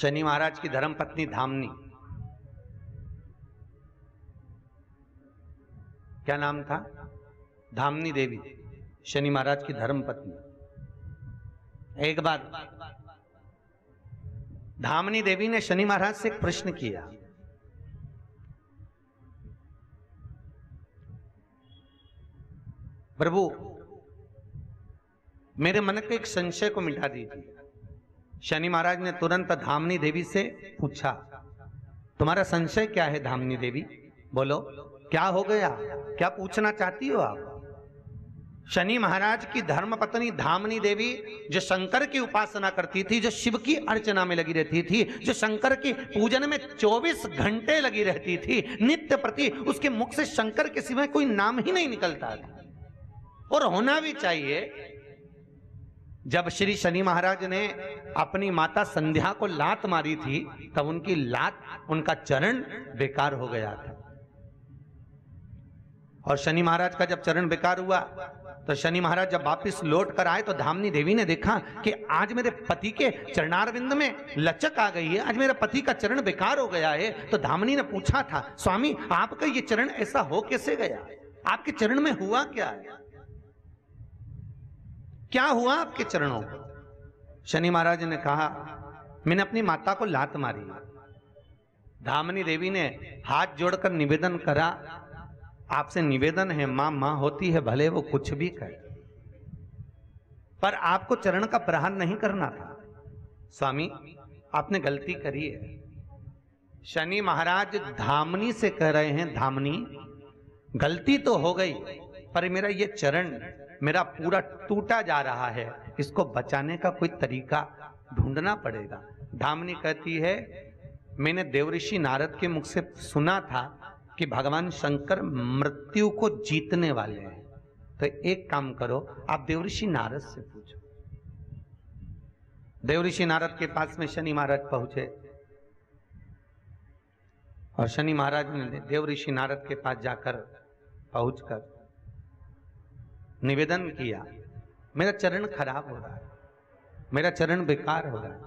शनि महाराज की धर्मपत्नी धामनी, क्या नाम था? धामनी देवी, शनि महाराज की धर्मपत्नी। एक बार धामनी देवी ने शनि महाराज से एक प्रश्न किया, प्रभु मेरे मन के एक संशय को मिटा दीजिए। शनि महाराज ने तुरंत धामनी देवी से पूछा, तुम्हारा संशय क्या है धामनी देवी? बोलो क्या हो गया, क्या पूछना चाहती हो आप? शनि महाराज की धर्मपत्नी धामनी देवी जो शंकर की उपासना करती थी, जो शिव की अर्चना में लगी रहती थी, जो शंकर की पूजन में 24 घंटे लगी रहती थी, नित्य प्रति उसके मुख से शंकर के सिवाय कोई नाम ही नहीं निकलता था, और होना भी चाहिए। जब श्री शनि महाराज ने अपनी माता संध्या को लात मारी थी, तब उनकी लात, उनका चरण बेकार हो गया था। और शनि महाराज का जब चरण बेकार हुआ तो शनि महाराज जब वापिस लौट कर आए तो धामनी देवी ने देखा कि आज मेरे पति के चरणारविंद में लचक आ गई है, आज मेरे पति का चरण बेकार हो गया है। तो धामनी ने पूछा था, स्वामी आपका ये चरण ऐसा हो कैसे गया? आपके चरण में हुआ क्या है? क्या हुआ आपके चरणों को? शनि महाराज ने कहा, मैंने अपनी माता को लात मारी। धामनी देवी ने हाथ जोड़कर निवेदन करा, आपसे निवेदन है, मां मां होती है, भले वो कुछ भी करे, पर आपको चरण का प्रहार नहीं करना था। स्वामी आपने गलती करी है। शनि महाराज धामनी से कह रहे हैं, धामनी गलती तो हो गई, पर मेरा ये चरण मेरा पूरा टूटा जा रहा है, इसको बचाने का कोई तरीका ढूंढना पड़ेगा। धामनी कहती है, मैंने देवऋषि नारद के मुख से सुना था कि भगवान शंकर मृत्यु को जीतने वाले हैं, तो एक काम करो, आप देवऋषि नारद से पूछो। देवऋषि नारद के पास में शनि महाराज पहुंचे और शनि महाराज ने देवऋषि नारद के पास जाकर पहुंचकर निवेदन किया, मेरा चरण खराब हो रहा है, मेरा चरण बेकार हो रहा है,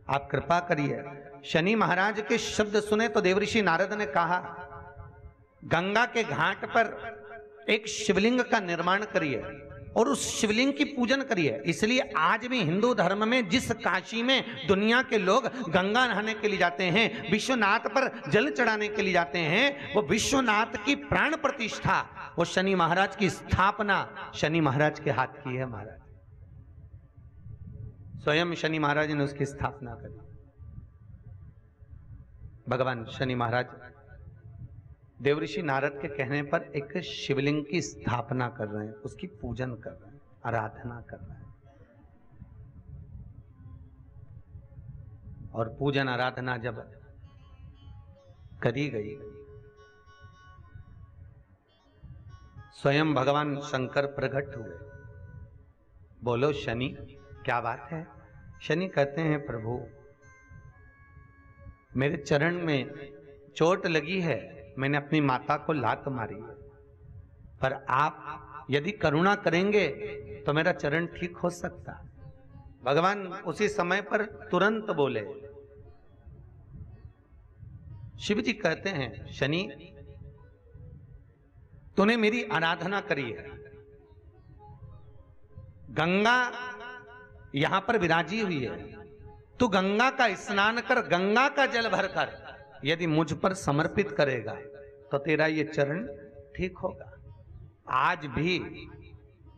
आप कृपा करिए। शनि महाराज के शब्द सुने तो देवऋषि नारद ने कहा, गंगा के घाट पर एक शिवलिंग का निर्माण करिए और उस शिवलिंग की पूजन करिए। इसलिए आज भी हिंदू धर्म में जिस काशी में दुनिया के लोग गंगा नहाने के लिए जाते हैं, विश्वनाथ पर जल चढ़ाने के लिए जाते हैं, वो विश्वनाथ की प्राण प्रतिष्ठा, वो शनि महाराज की स्थापना शनि महाराज के हाथ की है। महाराज स्वयं शनि महाराज ने उसकी स्थापना करी। भगवान शनि महाराज देवऋषि नारद के कहने पर एक शिवलिंग की स्थापना कर रहे हैं, उसकी पूजन कर रहे हैं, आराधना कर रहे हैं। और पूजन आराधना जब करी गई, स्वयं भगवान शंकर प्रकट हुए। बोलो शनि क्या बात है? शनि कहते हैं, प्रभु मेरे चरण में चोट लगी है, मैंने अपनी माता को लात मारी, पर आप यदि करुणा करेंगे तो मेरा चरण ठीक हो सकता। भगवान उसी समय पर तुरंत बोले। शिव जी कहते हैं, शनि तूने मेरी आराधना करी है, गंगा यहां पर विराजी हुई है, तू गंगा का स्नान कर, गंगा का जल भरकर यदि मुझ पर समर्पित करेगा तो तेरा ये चरण ठीक होगा। आज भी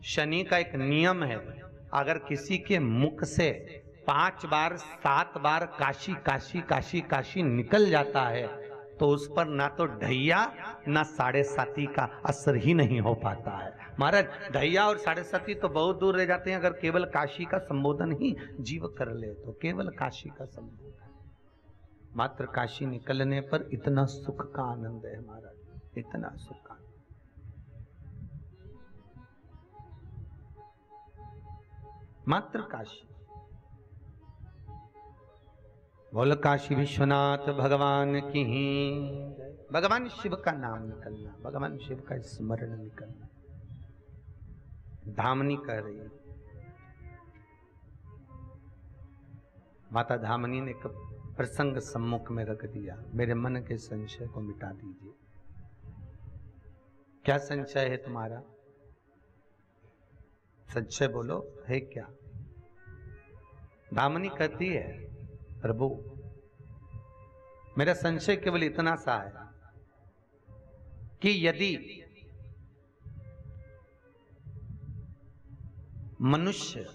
शनि का एक नियम है, अगर किसी के मुख से 5 बार 7 बार काशी काशी काशी काशी निकल जाता है तो उस पर ना तो ढैया ना 7.5 का असर ही नहीं हो पाता है। महाराज ढैया और 7.5 तो बहुत दूर रह जाते हैं, अगर केवल काशी का संबोधन ही जीव कर ले तो केवल काशी का संबोधन, मात्र काशी निकलने पर इतना सुख का आनंद है महाराज, इतना सुख का। मात्र काशी। बोल काशी विश्वनाथ भगवान की ही। भगवान शिव का नाम निकलना, भगवान शिव का स्मरण निकलना। धामनी कह रही है, माता धामनी ने प्रसंग सम्मुख में रख दिया, मेरे मन के संशय को मिटा दीजिए। क्या संशय है तुम्हारा? संशय बोलो, है क्या? दामिनी कहती है, प्रभु मेरा संशय केवल इतना सा है कि यदि मनुष्य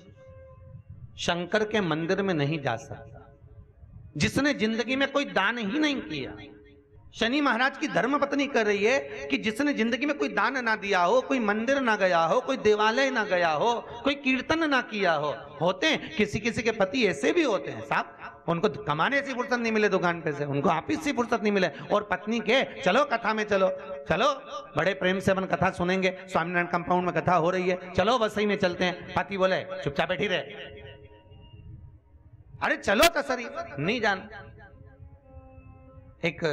शंकर के मंदिर में नहीं जा सकता, जिसने जिंदगी में कोई दान ही नहीं किया, शनि महाराज की धर्म पत्नी कह रही है कि जिसने जिंदगी में कोई दान ना दिया हो, कोई मंदिर ना गया हो, कोई देवालय ना गया हो, कोई कीर्तन ना किया हो, होते हैं किसी किसी के पति ऐसे भी होते हैं साहब, उनको कमाने से फुर्सत नहीं मिले दुकान पे से, उनको ऑफिस से फुर्सत नहीं मिले, और पत्नी के चलो कथा में चलो, चलो बड़े प्रेम से अपन कथा सुनेंगे, स्वामीनारायण कंपाउंड में कथा हो रही है, चलो वसई में चलते हैं, पति बोले चुपचाप बैठी रहे, अरे चलो तो सरी नहीं जान। एक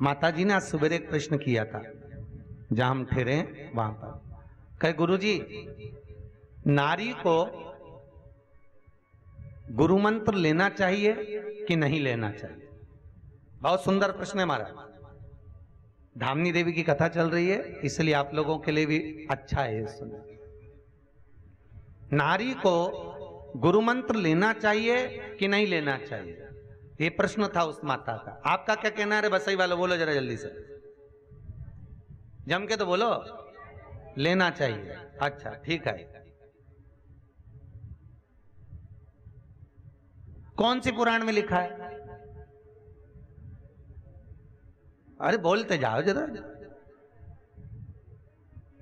माताजी ने आज सवेरे एक प्रश्न किया था, जहां हम ठहरे वहां पर, कहे गुरुजी नारी को गुरु मंत्र लेना चाहिए कि नहीं लेना चाहिए? बहुत सुंदर प्रश्न है हमारा। धामनी देवी की कथा चल रही है, इसलिए आप लोगों के लिए भी अच्छा है सुनना। नारी को गुरु मंत्र लेना चाहिए कि नहीं लेना चाहिए, ये प्रश्न था उस माता का। आपका क्या कहना है बसई वालों? बोलो जरा जल्दी से, जम के तो बोलो। लेना चाहिए, अच्छा ठीक है। कौन सी पुराण में लिखा है? अरे बोलते जाओ जरा,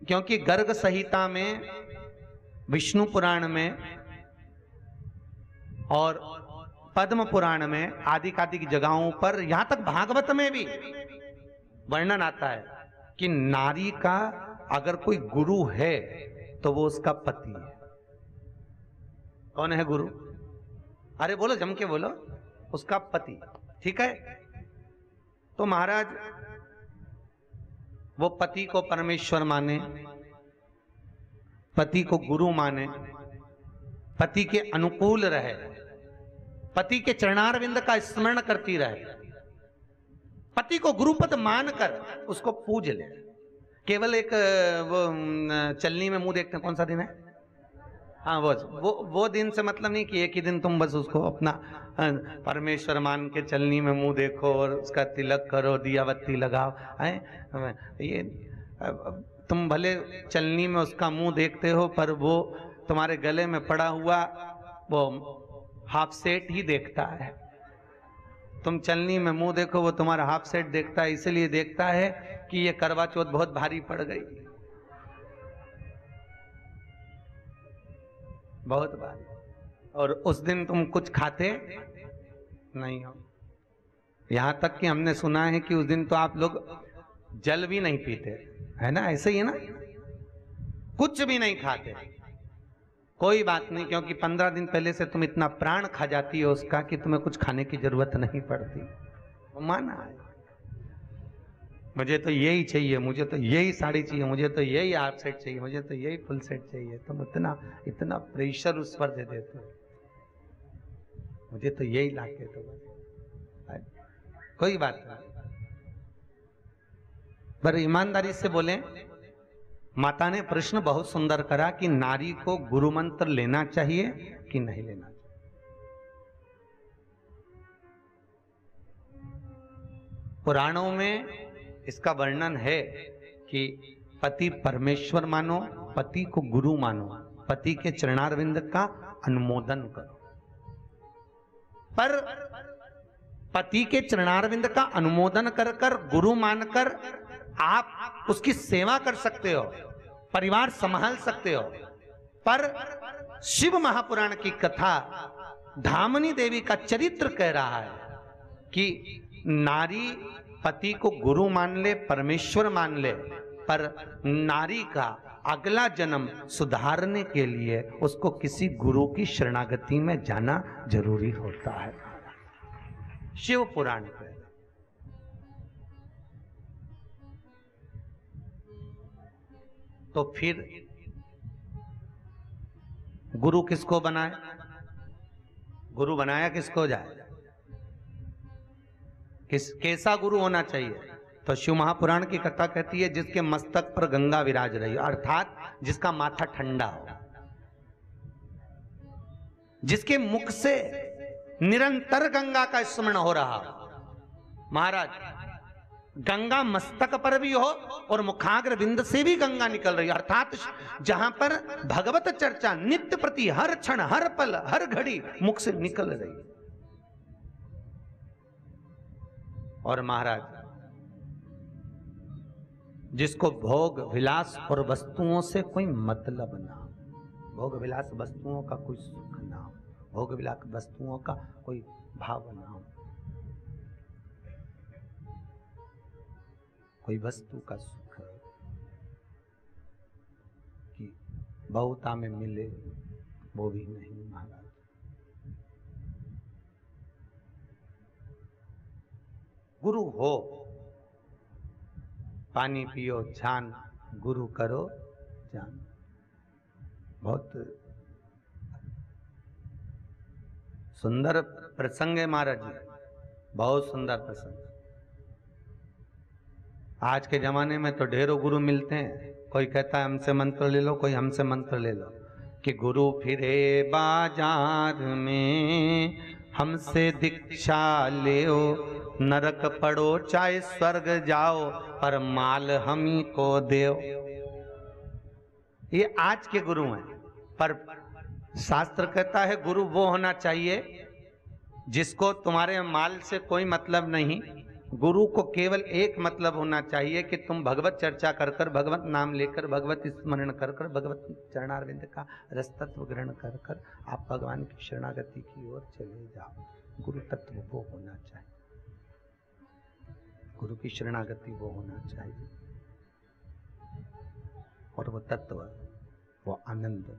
क्योंकि गर्ग संहिता में, विष्णु पुराण में और पद्म पुराण में, आदि कादि की जगहों पर, यहां तक भागवत में भी वर्णन आता है कि नारी का अगर कोई गुरु है तो वो उसका पति है। कौन है गुरु? अरे बोलो जम के बोलो, उसका पति, ठीक है। तो महाराज वो पति को परमेश्वर माने, पति को गुरु माने, पति के अनुकूल रहे, पति के चरणारविंद का स्मरण करती रहे, पति को गुरुपद मानकर उसको पूज ले। केवल एक वो चलनी में मुंह देखते हैं, कौन सा दिन है? हाँ वो दिन से मतलब नहीं कि एक ही दिन तुम बस उसको अपना परमेश्वर मान के चलनी में मुंह देखो और उसका तिलक करो, दिया बत्ती लगाओ, है ये तुम भले चलनी में उसका मुंह देखते हो, पर वो तुम्हारे गले में पड़ा हुआ वो हाफ सेट ही देखता है। तुम चलनी में मुंह देखो, वो तुम्हारा हाफ सेट देखता है, इसलिए देखता है कि ये करवा चौथ बहुत भारी पड़ गई, बहुत भारी, और उस दिन तुम कुछ खाते नहीं हो। यहां तक कि हमने सुना है कि उस दिन तो आप लोग जल भी नहीं पीते, है ना? ऐसे ही है ना, कुछ भी नहीं खाते। कोई बात नहीं, क्योंकि 15 दिन पहले से तुम इतना प्राण खा जाती हो उसका कि तुम्हें कुछ खाने की जरूरत नहीं पड़ती। वो माना है, मुझे तो यही चाहिए, मुझे तो यही साड़ी चाहिए, मुझे तो यही हाफ सेट चाहिए, मुझे तो यही फुल सेट चाहिए। तुम इतना इतना प्रेशर उस पर दे देते हो, मुझे तो यही लाके दो। कोई बात नहीं, पर ईमानदारी से बोले, माता ने प्रश्न बहुत सुंदर करा कि नारी को गुरु मंत्र लेना चाहिए कि नहीं लेना चाहिए। पुराणों में इसका वर्णन है कि पति परमेश्वर मानो, पति को गुरु मानो, पति के चरणारविंद का अनुमोदन करो। पर पति के चरणारविंद का अनुमोदन कर कर, गुरु मानकर आप उसकी सेवा कर सकते हो, परिवार संभाल सकते हो। पर शिव महापुराण की कथा धामनी देवी का चरित्र कह रहा है कि नारी पति को गुरु मान ले, परमेश्वर मान ले, पर नारी का अगला जन्म सुधारने के लिए उसको किसी गुरु की शरणागति में जाना जरूरी होता है। शिव पुराण पे तो फिर गुरु किसको बनाए? गुरु बनाया किसको जाए? कैसा गुरु होना चाहिए? तो शिव महापुराण की कथा कहती है जिसके मस्तक पर गंगा विराज रही, अर्थात जिसका माथा ठंडा हो, जिसके मुख से निरंतर गंगा का स्मरण हो रहा हो। महाराज, गंगा मस्तक पर भी हो और मुखाग्र बिंद से भी गंगा निकल रही है, अर्थात जहां पर भगवत चर्चा नित्य प्रति हर क्षण हर पल हर घड़ी मुख से निकल रही है। और महाराज, जिसको भोग विलास और वस्तुओं से कोई मतलब ना हो, भोग विलास वस्तुओं का कोई सुख ना हो, भोग विलास वस्तुओं का कोई भाव ना हो, कोई वस्तु का सुख है कि बहुता में मिले, वो भी नहीं महाराज। गुरु हो, पानी पियो छान, गुरु करो जान। बहुत सुंदर प्रसंग है महाराज जी, बहुत सुंदर प्रसंग। आज के जमाने में तो ढेरों गुरु मिलते हैं, कोई कहता है हमसे मंत्र ले लो, कोई हमसे मंत्र ले लो, कि गुरु फिरे बाजार में हमसे दीक्षा लेओ, नरक पड़ो चाहे स्वर्ग जाओ, पर माल हम ही को देओ। ये आज के गुरु हैं, पर शास्त्र कहता है गुरु वो होना चाहिए जिसको तुम्हारे माल से कोई मतलब नहीं। गुरु को केवल एक मतलब होना चाहिए कि तुम भगवत चर्चा कर कर, भगवत नाम लेकर, भगवत स्मरण कर कर, भगवत चरणारविंद का रसतत्व ग्रहण कर कर आप भगवान की शरणागति की ओर चले जाओ। गुरु तत्व वो होना चाहिए, गुरु की शरणागति वो होना चाहिए, और वो तत्व, वो आनंद,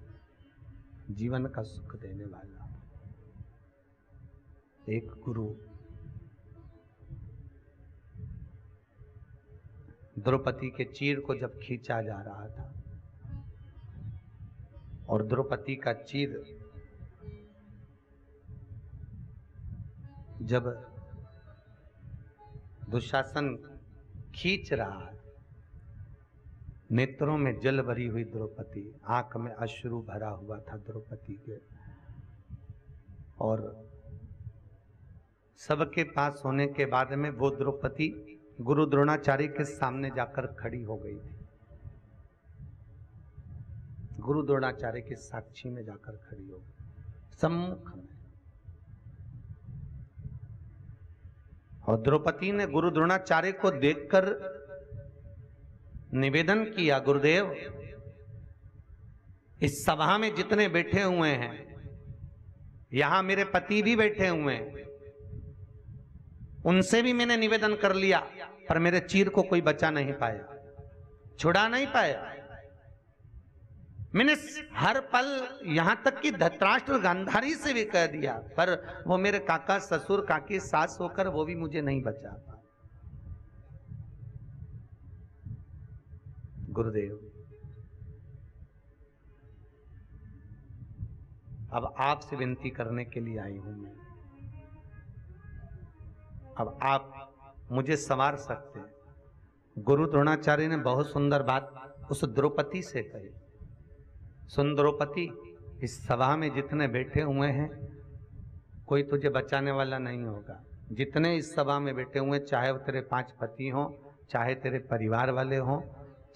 जीवन का सुख देने वाला एक गुरु। द्रौपदी के चीर को जब खींचा जा रहा था और द्रौपदी का चीर जब दुशासन खींच रहा है, नेत्रों में जल भरी हुई द्रौपदी, आंख में अश्रु भरा हुआ था द्रौपदी के, और सबके पास होने के बाद में वो द्रौपदी गुरु द्रोणाचार्य के सामने जाकर खड़ी हो गई थी, गुरु द्रोणाचार्य के साक्षी में जाकर खड़ी हो गई सम्मुख में। और द्रौपदी ने गुरु द्रोणाचार्य को देखकर निवेदन किया, गुरुदेव इस सभा में जितने बैठे हुए हैं, यहां मेरे पति भी बैठे हुए हैं, उनसे भी मैंने निवेदन कर लिया, पर मेरे चीर को कोई बचा नहीं पाया, छुड़ा नहीं पाया। मैंने हर पल यहां तक कि धृतराष्ट्र गांधारी से भी कह दिया, पर वो मेरे काका ससुर काकी सास होकर वो भी मुझे नहीं बचा पाया। गुरुदेव, अब आपसे विनती करने के लिए आई हूं मैं, अब आप मुझे संवार सकते हैं। गुरु द्रोणाचार्य ने बहुत सुंदर बात उस द्रौपदी से कही, सुन द्रौपदी, इस सभा में जितने बैठे हुए हैं कोई तुझे बचाने वाला नहीं होगा। जितने इस सभा में बैठे हुए, चाहे वो तेरे 5 पति हों, चाहे तेरे परिवार वाले हों,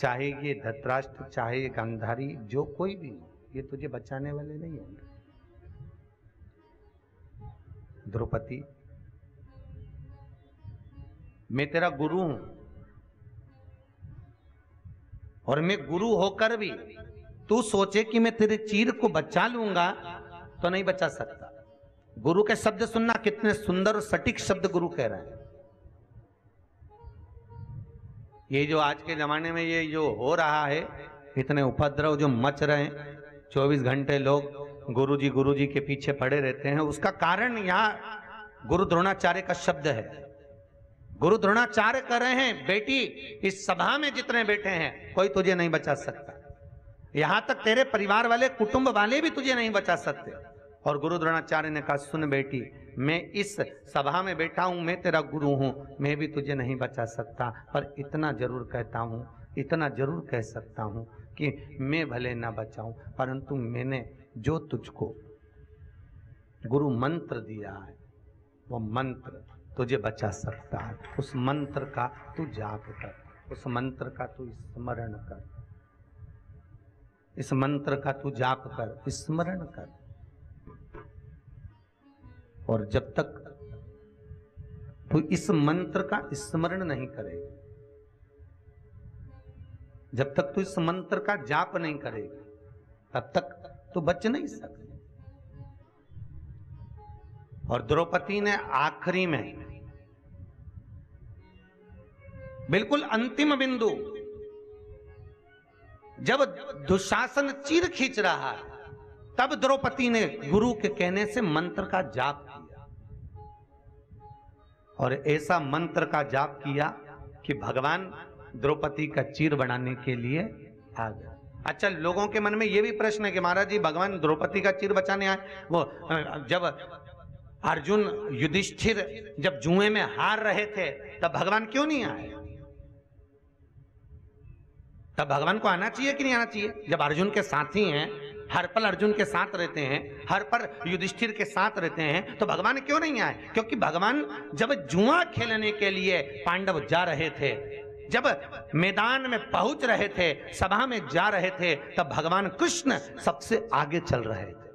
चाहे ये धृतराष्ट्र, चाहे ये गांधारी, जो कोई भी हो, ये तुझे बचाने वाले नहीं होंगे। द्रौपदी, मैं तेरा गुरु हूं, और मैं गुरु होकर भी तू सोचे कि मैं तेरे चीर को बचा लूंगा, तो नहीं बचा सकता। गुरु के शब्द सुनना, कितने सुंदर और सटीक शब्द गुरु कह रहे हैं। ये जो आज के जमाने में ये जो हो रहा है, इतने उपद्रव जो मच रहे हैं, 24 घंटे लोग गुरुजी के पीछे पड़े रहते हैं, उसका कारण यहाँ गुरु द्रोणाचार्य का शब्द है। गुरु द्रोणाचार्य कह रहे हैं, बेटी इस सभा में जितने बैठे हैं कोई तुझे नहीं बचा सकता, यहां तक तेरे परिवार वाले, कुटुंब वाले भी तुझे नहीं बचा सकते। और गुरु द्रोणाचार्य ने कहा, सुन बेटी, मैं इस सभा में बैठा हूं, मैं तेरा गुरु हूं, मैं भी तुझे नहीं बचा सकता, पर इतना जरूर कहता हूं, इतना जरूर कह सकता हूं कि मैं भले ना बचाऊं, परंतु मैंने जो तुझको गुरु मंत्र दिया है, वो मंत्र तुझे बचा सकता है। उस मंत्र का तू जाप कर, उस मंत्र का तू स्मरण कर, इस मंत्र का तू जाप कर, स्मरण कर। और जब तक तू इस मंत्र का स्मरण नहीं करेगा, जब तक तू इस मंत्र का जाप नहीं करेगा, तब तक तू बच नहीं सकता। और द्रौपदी ने आखिरी में, बिल्कुल अंतिम बिंदु, जब दुशासन चीर खींच रहा है, तब द्रौपदी ने गुरु के कहने से मंत्र का जाप किया, और ऐसा मंत्र का जाप किया कि भगवान द्रौपदी का चीर बनाने के लिए आ गए। अच्छा, लोगों के मन में यह भी प्रश्न है कि महाराज जी, भगवान द्रौपदी का चीर बचाने आए, वो जब अर्जुन युधिष्ठिर जब जुए में हार रहे थे, तब भगवान क्यों नहीं आए? तब भगवान को आना चाहिए कि नहीं आना चाहिए? जब अर्जुन के साथी हैं, हर पल अर्जुन के साथ रहते हैं, हर पल युधिष्ठिर के साथ रहते हैं, तो भगवान क्यों नहीं आए? क्योंकि भगवान जब जुआ खेलने के लिए पांडव जा रहे थे, जब मैदान में पहुंच रहे थे, सभा में जा रहे थे, तब भगवान कृष्ण सबसे आगे चल रहे थे।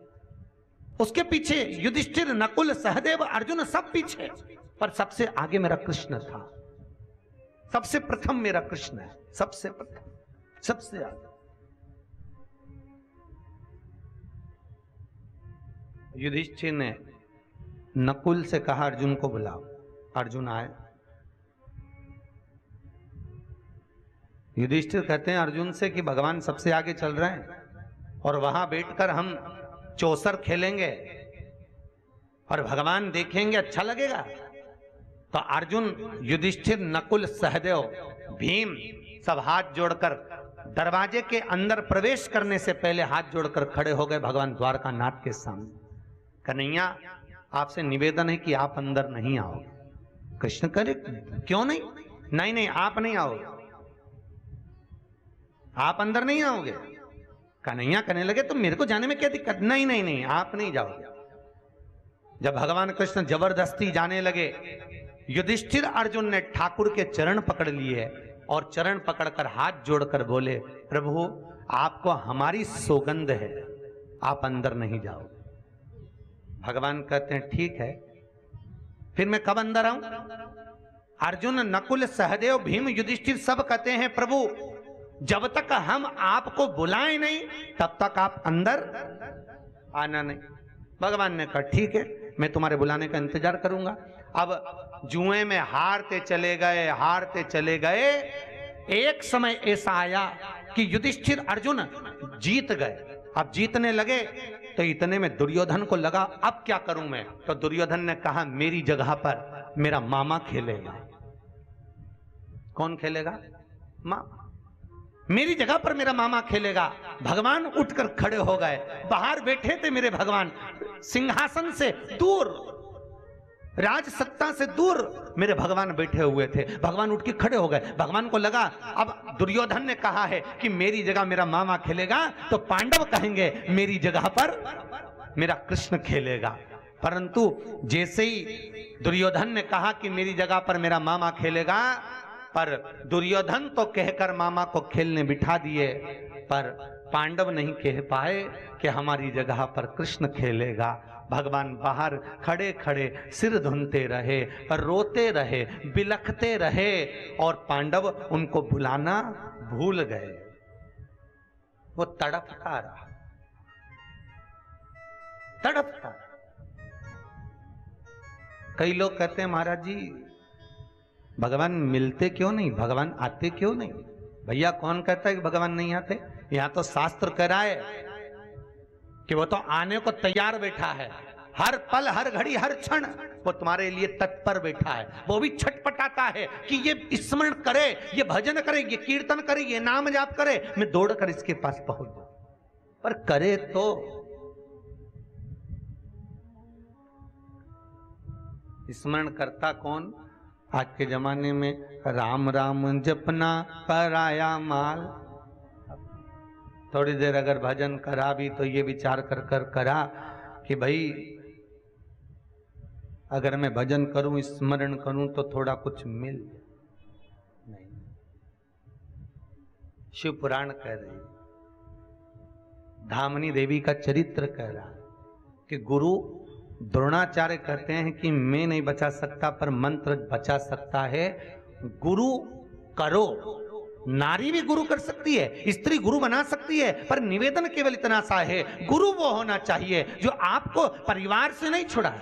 उसके पीछे युधिष्ठिर, नकुल, सहदेव, अर्जुन सब पीछे, पर सबसे आगे मेरा कृष्ण था। सबसे प्रथम मेरा कृष्ण है, सबसे प्रथम, सबसे आगे। युधिष्ठिर ने नकुल से कहा, अर्जुन को बुलाओ। अर्जुन आए। युधिष्ठिर कहते हैं अर्जुन से कि भगवान सबसे आगे चल रहे हैं और वहां बैठकर हम चौसर खेलेंगे और भगवान देखेंगे, अच्छा लगेगा? तो अर्जुन, युधिष्ठिर, नकुल, सहदेव, भीम सब हाथ जोड़कर दरवाजे के अंदर प्रवेश करने से पहले हाथ जोड़कर खड़े हो गए भगवान द्वारकानाथ के सामने। कन्हैया, आपसे निवेदन है कि आप अंदर नहीं आओगे। कृष्ण करे, क्यों नहीं? नहीं नहीं, आप नहीं आओगे, आप अंदर नहीं आओगे। कन्हैया कहने लगे, तो मेरे को जाने में क्या दिक्कत? नहीं नहीं नहीं, आप नहीं जाओगे। जब भगवान कृष्ण जबरदस्ती जाने लगे, युधिष्ठिर अर्जुन ने ठाकुर के चरण पकड़ लिए और चरण पकड़कर हाथ जोड़कर बोले, प्रभु आपको हमारी सौगंध है, आप अंदर नहीं जाओ। भगवान कहते हैं ठीक है, फिर मैं कब अंदर आऊं? अर्जुन, नकुल, सहदेव, भीम, युधिष्ठिर सब कहते हैं, प्रभु जब तक हम आपको बुलाएं नहीं तब तक आप अंदर आना नहीं। भगवान ने कहा ठीक है, मैं तुम्हारे बुलाने का इंतजार करूंगा। अब जुए में हारते चले गए, हारते चले गए। एक समय ऐसा आया कि युधिष्ठिर अर्जुन जीत गए। अब जीतने लगे तो इतने में दुर्योधन को लगा, अब क्या करूं मैं? तो दुर्योधन ने कहा, मेरी जगह पर मेरा मामा खेलेगा। कौन खेलेगा? मामा। मेरी जगह पर मेरा मामा खेलेगा। भगवान उठकर खड़े हो गए। बाहर बैठे थे मेरे भगवान, सिंहासन से दूर, राज सत्ता से दूर मेरे भगवान बैठे हुए थे। भगवान उठ के खड़े हो गए। भगवान को लगा अब दुर्योधन ने कहा है कि मेरी जगह मेरा मामा खेलेगा, तो पांडव कहेंगे मेरी जगह पर मेरा कृष्ण खेलेगा। परंतु जैसे ही दुर्योधन ने कहा कि मेरी जगह पर मेरा मामा खेलेगा, पर दुर्योधन तो कहकर मामा को खेलने बिठा दिए, पर पांडव नहीं कह पाए कि हमारी जगह पर कृष्ण खेलेगा। भगवान बाहर खड़े खड़े सिर धुनते रहे, रोते रहे, बिलखते रहे और पांडव उनको बुलाना भूल गए। वो तड़पता रहा, तड़पता। कई लोग कहते हैं महाराज जी भगवान मिलते क्यों नहीं, भगवान आते क्यों नहीं? भैया कौन कहता है कि भगवान नहीं आते? यहां तो शास्त्र कह रहा है कि वो तो आने को तैयार बैठा है। हर पल, हर घड़ी, हर क्षण वो तुम्हारे लिए तत्पर बैठा है। वो भी छटपटाता है कि ये स्मरण करे, ये भजन करे, ये कीर्तन करे, ये नाम जाप करे, मैं दौड़कर इसके पास पहुंच जाऊं। पर करे तो स्मरण करता कौन? आज के जमाने में राम राम जपना पराया माल। थोड़ी देर अगर भजन करा भी तो ये विचार कर कर करा कि भाई अगर मैं भजन करूं, स्मरण करूं तो थोड़ा कुछ मिल नहीं। शिव पुराण कह रही, धामनी देवी का चरित्र कह रहा कि गुरु द्रोणाचार्य कहते हैं कि मैं नहीं बचा सकता पर मंत्र बचा सकता है। गुरु करो, नारी भी गुरु कर सकती है, स्त्री गुरु बना सकती है, पर निवेदन केवल इतना सा है, गुरु वो होना चाहिए जो आपको परिवार से नहीं छुड़ा।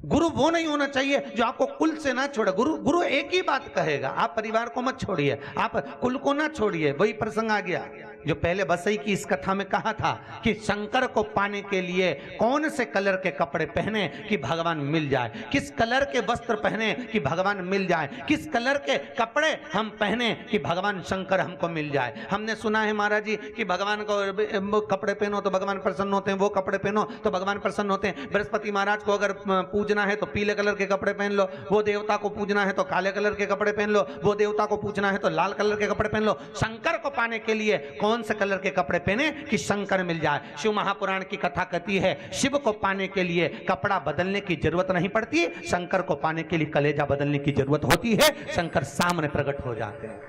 गुरु वो नहीं होना चाहिए जो आपको कुल से ना छोड़े। गुरु एक ही बात कहेगा, आप परिवार को मत छोड़िए, आप कुल को ना छोड़िए। वही प्रसंग आ गया जो पहले बसई की इस कथा में कहा था कि शंकर को पाने के लिए कौन से कलर के कपड़े पहने कि भगवान मिल जाए, किस कलर के वस्त्र पहने कि भगवान मिल जाए, किस कलर के कपड़े हम पहने कि भगवान शंकर हमको मिल जाए। हमने सुना है महाराज जी कि भगवान को कपड़े पहनो तो भगवान प्रसन्न होते हैं, वो कपड़े पहनो तो भगवान प्रसन्न होते हैं। बृहस्पति महाराज को अगर पूजना है तो पीले कलर के कपड़े पहन लो, वो देवता को पूजना है तो काले कलर के कपड़े पहन लो, वो देवता को पूजना है तो लाल कलर के कपड़े पहन लो। शंकर को पाने के लिए कौन से कलर के कपड़े पहने कि शंकर मिल जाए। शिव महापुराण की कथा कहती है शिव को पाने के लिए कपड़ा बदलने की जरूरत नहीं पड़ती, शंकर को पाने के लिए कलेजा बदलने की जरूरत होती है। शंकर सामने प्रकट हो जाते हैं।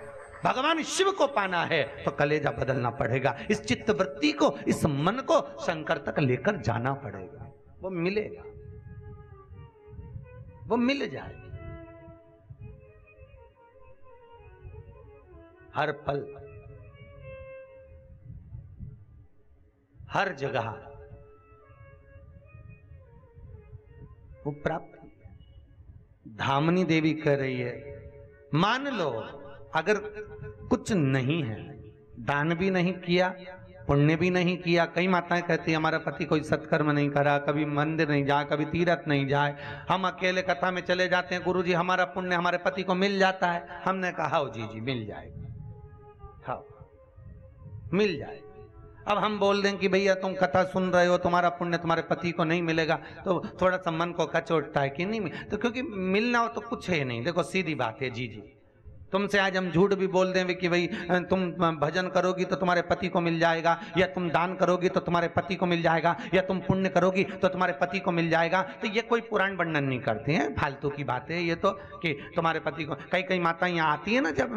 भगवान शिव को पाना है तो कलेजा बदलना पड़ेगा, इस चित्त वृत्ति को, इस मन को शंकर तक लेकर जाना पड़ेगा। वो मिलेगा, वो मिल जाएगा। हर पल हर जगह वो प्राप्त। धामनी देवी कह रही है मान लो अगर कुछ नहीं है, दान भी नहीं किया, पुण्य भी नहीं किया। कई माताएं कहती है हमारा पति कोई सत्कर्म नहीं करा, कभी मंदिर नहीं जाए, कभी तीर्थ नहीं जाए, हम अकेले कथा में चले जाते हैं, गुरुजी हमारा पुण्य हमारे पति को मिल जाता है। हमने कहा हाँ जी मिल जाएगा, हाँ मिल जाएगा। अब हम बोल दें कि भैया तुम कथा सुन रहे हो, तुम्हारा पुण्य तुम्हारे पति को नहीं मिलेगा, तो थोड़ा सा मन को कचोटता है कि नहीं, तो क्योंकि मिलना हो तो कुछ है नहीं। देखो सीधी बात है जी, तुमसे आज हम झूठ भी बोल दें कि भाई तुम भजन करोगी तो तुम्हारे पति को मिल जाएगा, या तुम दान करोगी तो तुम्हारे पति को मिल जाएगा, या तुम पुण्य करोगी तो तुम्हारे पति को मिल जाएगा, तो ये कोई पुराण वर्णन नहीं करते हैं, फालतू की बात है ये तो कि तुम्हारे पति को। कई माताएं यहाँ आती है ना जब,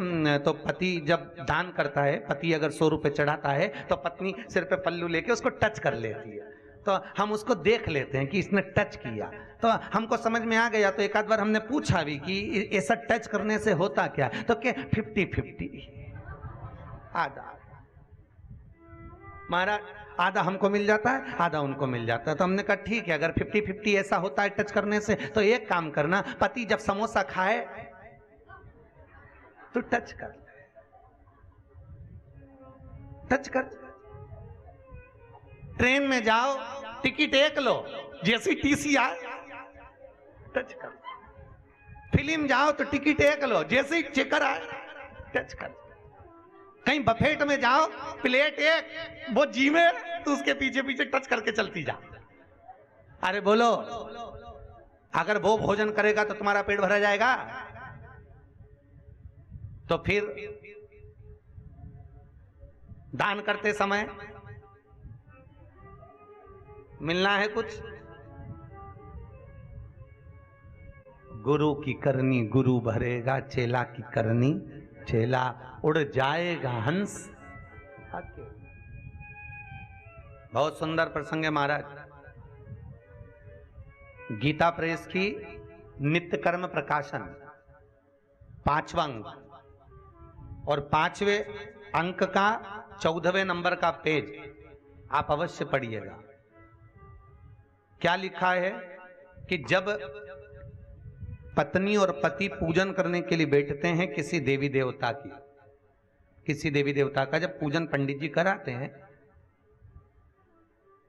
तो पति जब दान करता है, पति अगर 100 रुपये चढ़ाता है तो पत्नी सिर पे पल्लू लेके उसको टच कर लेती है, तो हम उसको देख लेते हैं कि इसने टच किया, तो हमको समझ में आ गया। तो एक आध बार हमने पूछा भी कि ऐसा टच करने से होता क्या, तो क्या 50-50 आधा महाराज, आधा हमको मिल जाता है, आधा उनको मिल जाता है। तो हमने कहा ठीक है, अगर 50-50 ऐसा होता है टच करने से, तो एक काम करना, पति जब समोसा खाए तो टच कर, टच कर। ट्रेन में जाओ, टिकट एक लो, जैसी टीसी आए टच कर। फिल्म जाओ तो टिकट एक लो, जैसे ही चेकर आए टच कर। कहीं बफेट में जाओ, प्लेट एक, वो जी में तो उसके पीछे पीछे टच करके चलती जा। अरे बोलो, अगर वो भोजन करेगा तो तुम्हारा पेट भरा जाएगा? तो फिर दान करते समय मिलना है कुछ। गुरु की करनी गुरु भरेगा, चेला की करनी चेला उड़ जाएगा हंस। बहुत सुंदर प्रसंग है महाराज। गीता प्रेस की नित्य कर्म प्रकाशन 5वां अंक, और 5वें अंक का 14वें नंबर का पेज आप अवश्य पढ़िएगा। क्या लिखा है कि जब पत्नी और पति पूजन करने के लिए बैठते हैं किसी देवी देवता की, किसी देवी देवता का जब पूजन पंडित जी कराते हैं,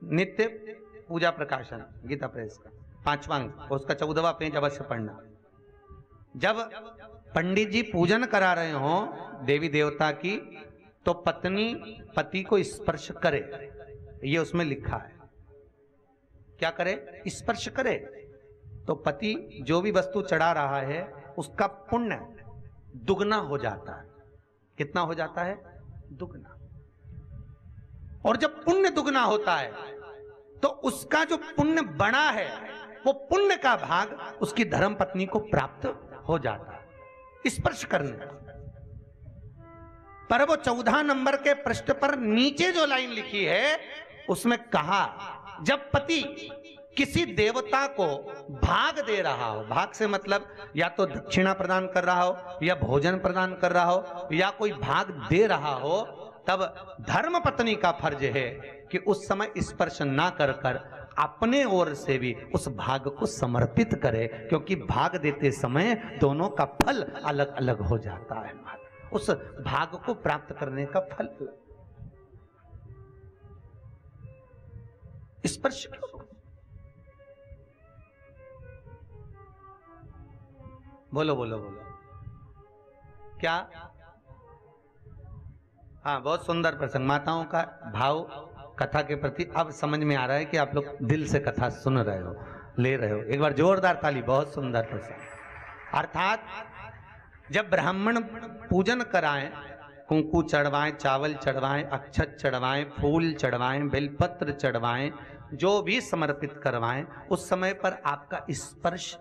नित्य पूजा प्रकाशन गीता प्रेस का 5वां अंक, उसका 14वां पेज अवश्य पढ़ना। जब पंडित जी पूजन करा रहे हो देवी देवता की, तो पत्नी पति को स्पर्श करे, ये उसमें लिखा है। क्या करे? स्पर्श करे। तो पति जो भी वस्तु चढ़ा रहा है उसका पुण्य दुगना हो जाता है। कितना हो जाता है? दुगना। और जब पुण्य दुगना होता है तो उसका जो पुण्य बड़ा है वो पुण्य का भाग उसकी धर्म पत्नी को प्राप्त हो जाता है स्पर्श करने। पर वो 14 नंबर के पृष्ठ पर नीचे जो लाइन लिखी है उसमें कहा, जब पति किसी देवता को भाग दे रहा हो, भाग से मतलब या तो दक्षिणा प्रदान कर रहा हो या भोजन प्रदान कर रहा हो या कोई भाग दे रहा हो, तब धर्म पत्नी का फर्ज है कि उस समय स्पर्श ना कर कर अपने ओर से भी उस भाग को समर्पित करे, क्योंकि भाग देते समय दोनों का फल अलग अलग हो जाता है। उस भाग को प्राप्त करने का फल स्पर्श। बोलो बोलो बोलो क्या? हाँ, बहुत सुंदर प्रसंग। माताओं का भाव कथा के प्रति अब समझ में आ रहा है कि आप लोग दिल से कथा सुन रहे हो, ले रहे हो। एक बार जोरदार ताली। बहुत सुंदर प्रसंग। अर्थात जब ब्राह्मण पूजन कराएं, कुंकू चढ़वाएं, चावल चढ़वाएं, अक्षत चढ़वाएं, फूल चढ़वाएं, बेलपत्र चढ़वाएं, जो भी समर्पित करवाएं, उस समय पर आपका स्पर्श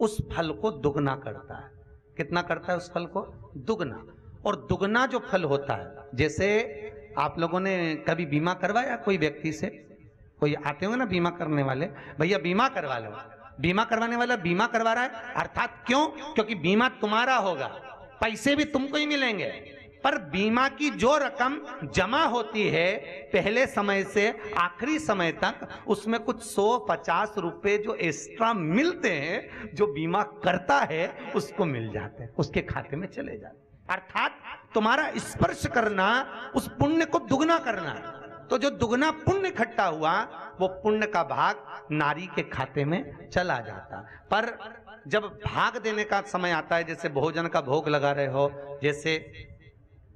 उस फल को दुगना करता है। कितना करता है? उस फल को दुगना। और दुगना जो फल होता है, जैसे आप लोगों ने कभी बीमा करवाया कोई व्यक्ति से? कोई आते होंगे ना बीमा करने वाले, भैया बीमा करवा लो। बीमा करवाने वाला बीमा करवा रहा है, अर्थात क्यों? क्योंकि बीमा तुम्हारा होगा, पैसे भी तुमको ही मिलेंगे, पर बीमा की जो रकम जमा होती है पहले समय से आखिरी समय तक, उसमें कुछ 100-50 रुपए जो एक्स्ट्रा मिलते हैं, जो बीमा करता है उसको मिल जाते हैं, उसके खाते में चले जाते हैं। अर्थात तुम्हारा स्पर्श करना उस पुण्य को दुगना करना है। तो जो दुगना पुण्य इकट्ठा हुआ वो पुण्य का भाग नारी के खाते में चला जाता। पर जब भाग देने का समय आता है, जैसे भोजन का भोग लगा रहे हो, जैसे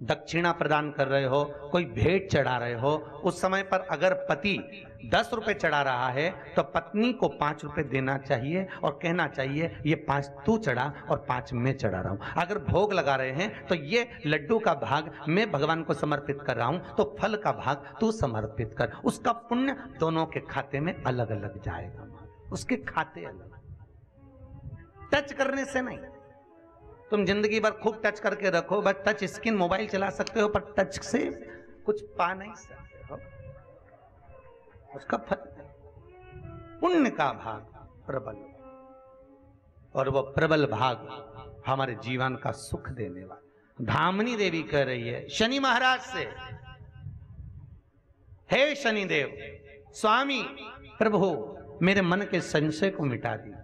दक्षिणा प्रदान कर रहे हो, कोई भेंट चढ़ा रहे हो, उस समय पर अगर पति 10 रुपए चढ़ा रहा है तो पत्नी को 5 रुपए देना चाहिए और कहना चाहिए ये 5 तू चढ़ा और 5 मैं चढ़ा रहा हूं। अगर भोग लगा रहे हैं तो ये लड्डू का भाग मैं भगवान को समर्पित कर रहा हूं, तो फल का भाग तू समर्पित कर। उसका पुण्य दोनों के खाते में अलग अलग जाएगा, उसके खाते अलग। टच करने से नहीं। तुम जिंदगी भर खूब टच करके रखो, बस टच स्क्रीन मोबाइल चला सकते हो, पर टच से कुछ पा नहीं सकते हो, उसका फल पुण्य का भाग प्रबल, और वो प्रबल भाग हमारे जीवन का सुख देने वाला। धामनी देवी कह रही है शनि महाराज से, हे शनिदेव, स्वामी प्रभु मेरे मन के संशय को मिटा दिया।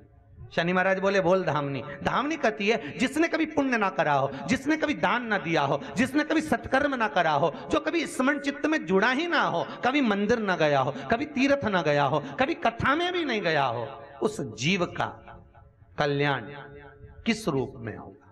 शनि महाराज बोले बोल धामनी। धामनी कहती है जिसने कभी पुण्य ना करा हो, जिसने कभी दान ना दिया हो, जिसने कभी सत्कर्म ना करा हो, जो कभी स्मरण चित्त में जुड़ा ही ना हो, कभी मंदिर ना गया हो, कभी तीर्थ ना गया हो, कभी कथा में भी नहीं गया हो, उस जीव का कल्याण किस रूप में होगा?